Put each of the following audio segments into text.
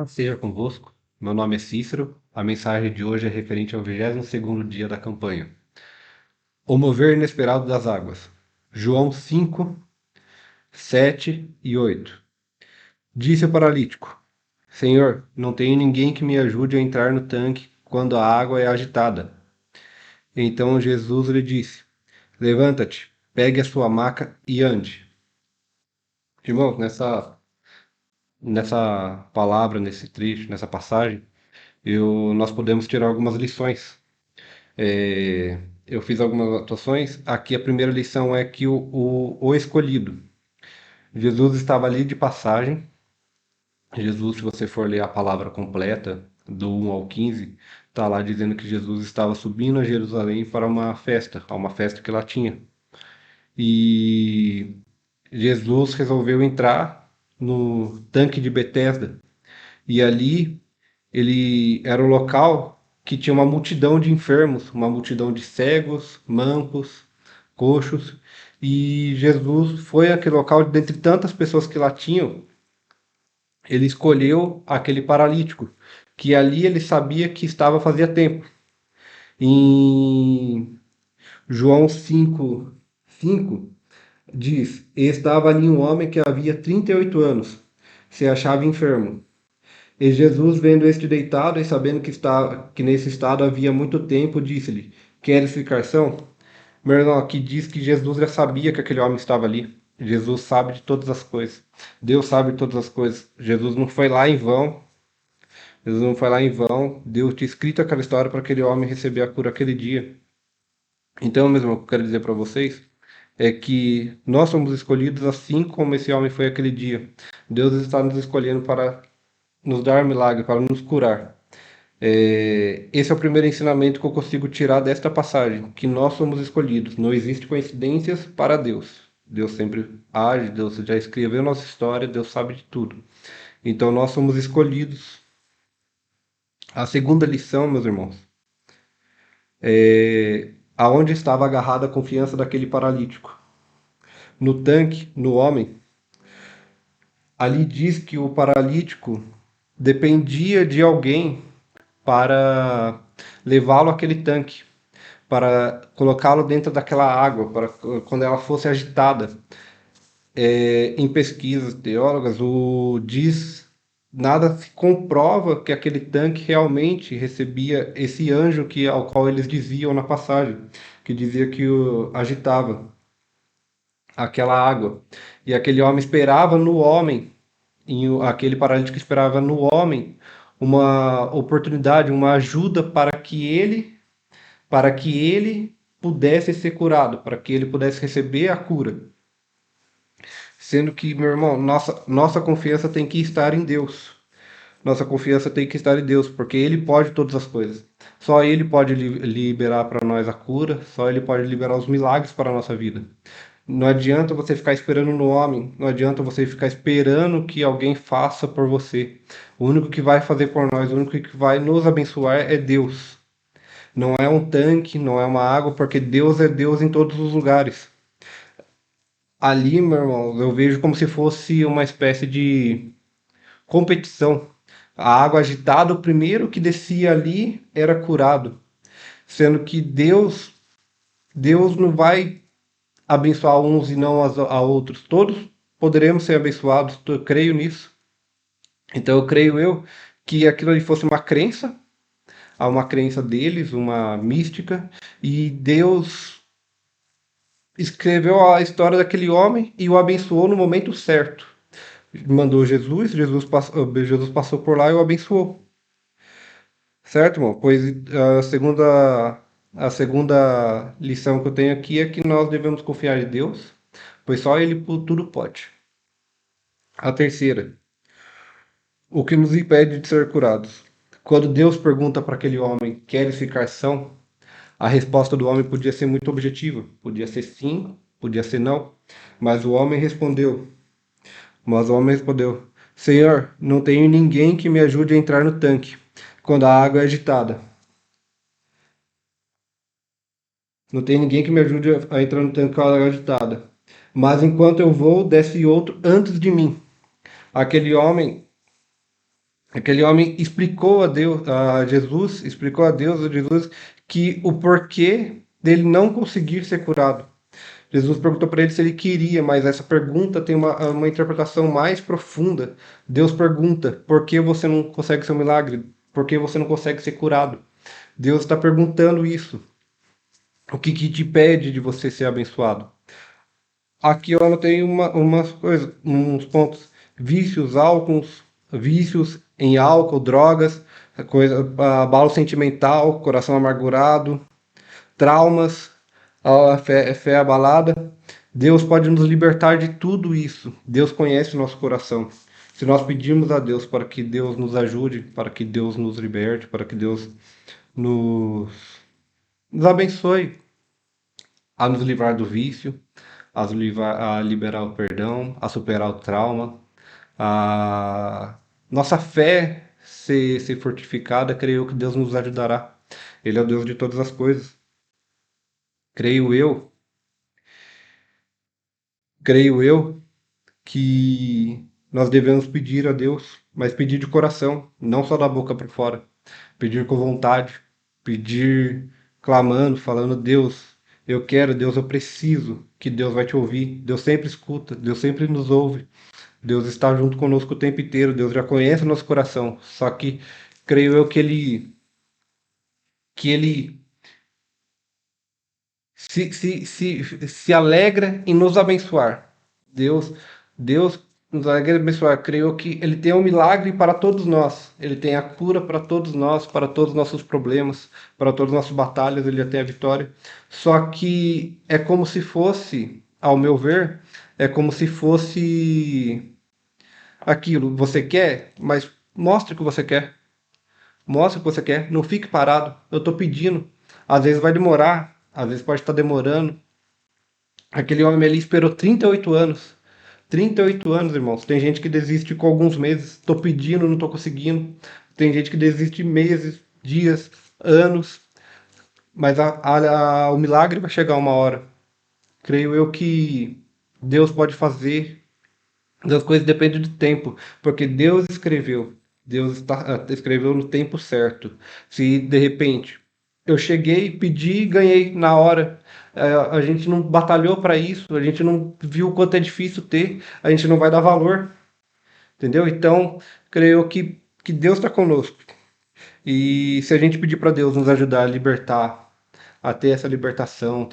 Paz seja convosco. Meu nome é Cícero. A mensagem de hoje é referente ao 22º dia da campanha. O mover inesperado das águas. João 5, 7 e 8. Disse o paralítico: Senhor, não tenho ninguém que me ajude a entrar no tanque quando a água é agitada. Então Jesus lhe disse: Levanta-te, pegue a sua maca e ande. Irmão, nessa palavra, nesse trecho, nessa passagem, nós podemos tirar algumas lições. Eu fiz algumas atuações. Aqui a primeira lição é que o escolhido. Jesus estava ali de passagem. Jesus, se você for ler a palavra completa, do 1 ao 15, está lá dizendo que Jesus estava subindo a Jerusalém para a uma festa que lá tinha. E Jesus resolveu entrar no tanque de Betesda. E ali ele era o local que tinha uma multidão de enfermos, uma multidão de cegos, mancos, coxos, e Jesus foi àquele local, dentre tantas pessoas que lá tinham, ele escolheu aquele paralítico, que ali ele sabia que estava fazia tempo. Em João 5:5 diz: Estava ali um homem que havia 38 anos, se achava enfermo. E Jesus, vendo este deitado e sabendo que nesse estado havia muito tempo, disse-lhe: Queres ficar são? Meu irmão, aqui diz que Jesus já sabia que aquele homem estava ali. Jesus sabe de todas as coisas. Deus sabe de todas as coisas. Jesus não foi lá em vão. Jesus não foi lá em vão. Deus tinha escrito aquela história para aquele homem receber a cura aquele dia. Então, meu irmão, o que eu quero dizer para vocês é que nós somos escolhidos assim como esse homem foi aquele dia. Deus está nos escolhendo para nos dar milagre, para nos curar. Esse é o primeiro ensinamento que eu consigo tirar desta passagem, que nós somos escolhidos. Não existe coincidências para Deus. Deus sempre age, Deus já escreveu nossa história, Deus sabe de tudo. Então nós somos escolhidos. A segunda lição, meus irmãos, é aonde estava agarrada a confiança daquele paralítico. No tanque, no homem, ali diz que o paralítico dependia de alguém para levá-lo àquele tanque, para colocá-lo dentro daquela água, para quando ela fosse agitada. Em pesquisas teólogas, nada se comprova que aquele tanque realmente recebia esse anjo ao qual eles diziam na passagem, que dizia que agitava aquela água. E aquele homem esperava no homem, aquele paralítico esperava no homem uma oportunidade, uma ajuda para que ele pudesse ser curado, para que ele pudesse receber a cura. Sendo que, meu irmão, nossa confiança tem que estar em Deus. Nossa confiança tem que estar em Deus, porque Ele pode todas as coisas. Só Ele pode liberar para nós a cura, só Ele pode liberar os milagres para a nossa vida. Não adianta você ficar esperando no homem, não adianta você ficar esperando que alguém faça por você. O único que vai fazer por nós, o único que vai nos abençoar é Deus. Não é um tanque, não é uma água, porque Deus é Deus em todos os lugares. Ali, meu irmão, eu vejo como se fosse uma espécie de competição. A água agitada, o primeiro que descia ali era curado, sendo que Deus não vai abençoar uns e não a outros. Todos poderemos ser abençoados, eu creio nisso. Então eu creio que aquilo ali fosse uma crença deles, uma mística, e Deus escreveu a história daquele homem e o abençoou no momento certo. Mandou Jesus passou por lá e o abençoou. Certo, irmão? Pois a segunda lição que eu tenho aqui é que nós devemos confiar em Deus, pois só Ele tudo pode. A terceira, o que nos impede de ser curados. Quando Deus pergunta para aquele homem, queres ficar são? A resposta do homem podia ser muito objetiva. Podia ser sim, podia ser não. Mas o homem respondeu, Senhor, não tenho ninguém que me ajude a entrar no tanque quando a água é agitada. Não tem ninguém que me ajude a entrar no tanque com a água agitada. Mas enquanto eu vou, desce outro antes de mim. Aquele homem Aquele homem explicou a Deus, a Jesus, explicou a Jesus, que o porquê dele não conseguir ser curado. Jesus perguntou para ele se ele queria, mas essa pergunta tem uma interpretação mais profunda. Deus pergunta: por que você não consegue ser um milagre? Por que você não consegue ser curado? Deus está perguntando isso. O que, que te impede de você ser abençoado? Aqui eu anotei umas coisas, uns pontos. Vícios, álcools, vícios em álcool, drogas, abalo sentimental, coração amargurado, traumas, a fé abalada. Deus pode nos libertar de tudo isso. Deus conhece o nosso coração. Se nós pedirmos a Deus para que Deus nos ajude, para que Deus nos liberte, para que Deus nos, nos abençoe a nos livrar do vício, a liberar o perdão, a superar o trauma, a nossa fé ser fortificada, creio que Deus nos ajudará. Ele é o Deus de todas as coisas. Creio eu, creio eu que nós devemos pedir a Deus, mas pedir de coração, não só da boca para fora. Pedir com vontade, pedir clamando, falando: Deus, eu quero, Deus, eu preciso, que Deus vai te ouvir. Deus sempre escuta, Deus sempre nos ouve. Deus está junto conosco o tempo inteiro, Deus já conhece o nosso coração. Só que creio eu que ele se alegra em nos abençoar. Deus, Deus nos alegra em abençoar. Creio que Ele tem um milagre para todos nós. Ele tem a cura para todos nós, para todos os nossos problemas, para todas as nossas batalhas. Ele já tem a vitória. Só que é como se fosse, ao meu ver, é como se fosse aquilo. Você quer, mas mostre o que você quer. Mostre o que você quer. Não fique parado. Eu estou pedindo. Às vezes vai demorar, às vezes pode estar demorando. Aquele homem ali esperou 38 anos. 38 anos, irmãos. Tem gente que desiste com alguns meses. Tô pedindo, não tô conseguindo. Tem gente que desiste meses, dias, anos. Mas o milagre vai chegar uma hora. Creio eu que Deus pode fazer. Das coisas dependem do tempo. Porque Deus escreveu. Escreveu no tempo certo. Se de repente eu cheguei, pedi e ganhei na hora. A gente não batalhou para isso, a gente não viu o quanto é difícil ter, a gente não vai dar valor, entendeu? Então, creio que Deus está conosco. E se a gente pedir para Deus nos ajudar a libertar, a ter essa libertação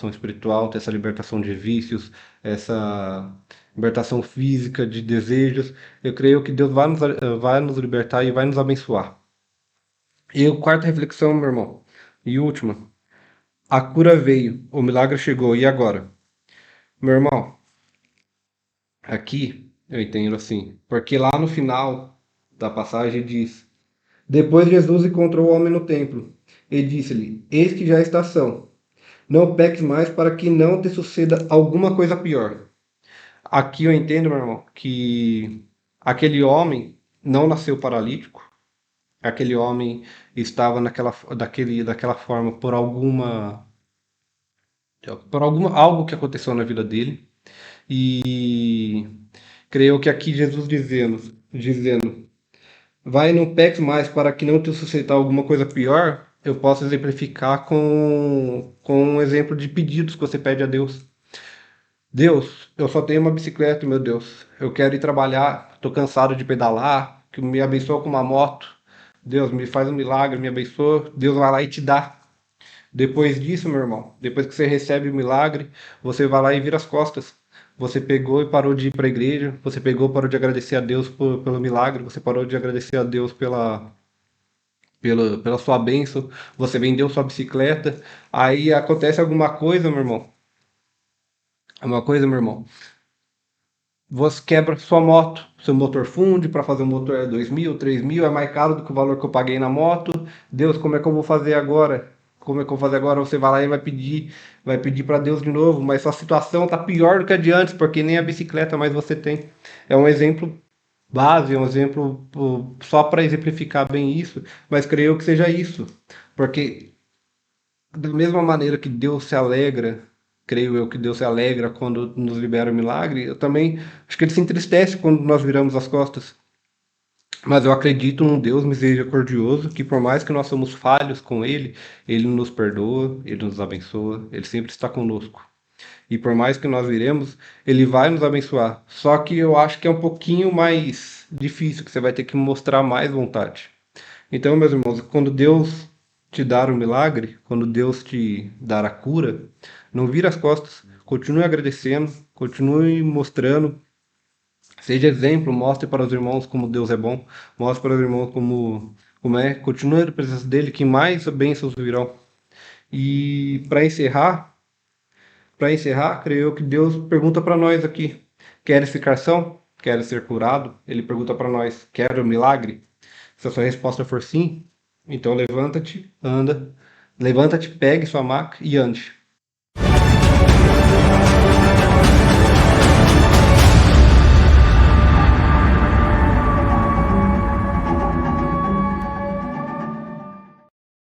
espiritual, ter essa libertação de vícios, essa libertação física de desejos, eu creio que Deus vai nos libertar e vai nos abençoar. E a quarta reflexão, meu irmão, e última: a cura veio, o milagre chegou, e agora? Meu irmão, aqui eu entendo assim, porque lá no final da passagem diz: depois Jesus encontrou o homem no templo e disse-lhe: eis que já está são, não peques mais para que não te suceda alguma coisa pior. Aqui eu entendo, meu irmão, que aquele homem não nasceu paralítico, aquele homem estava daquela forma por algo que aconteceu na vida dele. E creio que aqui Jesus dizendo, vai e não peques mais para que não te suscitar alguma coisa pior, eu posso exemplificar com um exemplo de pedidos que você pede a Deus. Deus, eu só tenho uma bicicleta, meu Deus. Eu quero ir trabalhar, estou cansado de pedalar, que me abençoa com uma moto. Deus, me faz um milagre, me abençoa. Deus vai lá e te dá. Depois disso, meu irmão, depois que você recebe o milagre, você vai lá e vira as costas. Você pegou e parou de ir para a igreja, você pegou e parou de agradecer a Deus pelo milagre, você parou de agradecer a Deus pela sua bênção, você vendeu sua bicicleta, aí acontece alguma coisa, meu irmão. Uma coisa, meu irmão. Você quebra sua moto, seu motor funde, para fazer o motor é 2.000, 3.000, é mais caro do que o valor que eu paguei na moto. Deus, como é que eu vou fazer agora? Como é que eu vou fazer agora? Você vai lá e vai pedir para Deus de novo, mas sua situação tá pior do que a de antes, porque nem a bicicleta mais você tem. É um exemplo base, é um exemplo só para exemplificar bem isso, mas creio que seja isso, porque da mesma maneira que Deus se alegra, creio eu que Deus se alegra quando nos libera o milagre, eu também acho que ele se entristece quando nós viramos as costas. Mas eu acredito num Deus misericordioso que, por mais que nós somos falhos com Ele, Ele nos perdoa, Ele nos abençoa, Ele sempre está conosco. E por mais que nós viremos, Ele vai nos abençoar. Só que eu acho que é um pouquinho mais difícil, que você vai ter que mostrar mais vontade. Então, meus irmãos, quando Deus te dar o milagre, quando Deus te dar a cura, não vira as costas, continue agradecendo, continue mostrando, seja exemplo, mostre para os irmãos como Deus é bom, mostre para os irmãos como é, continue na presença dele, que mais bênçãos virão. E para encerrar, creio eu que Deus pergunta para nós aqui: queres ficar são? Queres ser curado? Ele pergunta para nós: quer um milagre? Se a sua resposta for sim, então levanta-te, anda, levanta-te, pegue sua maca e ande.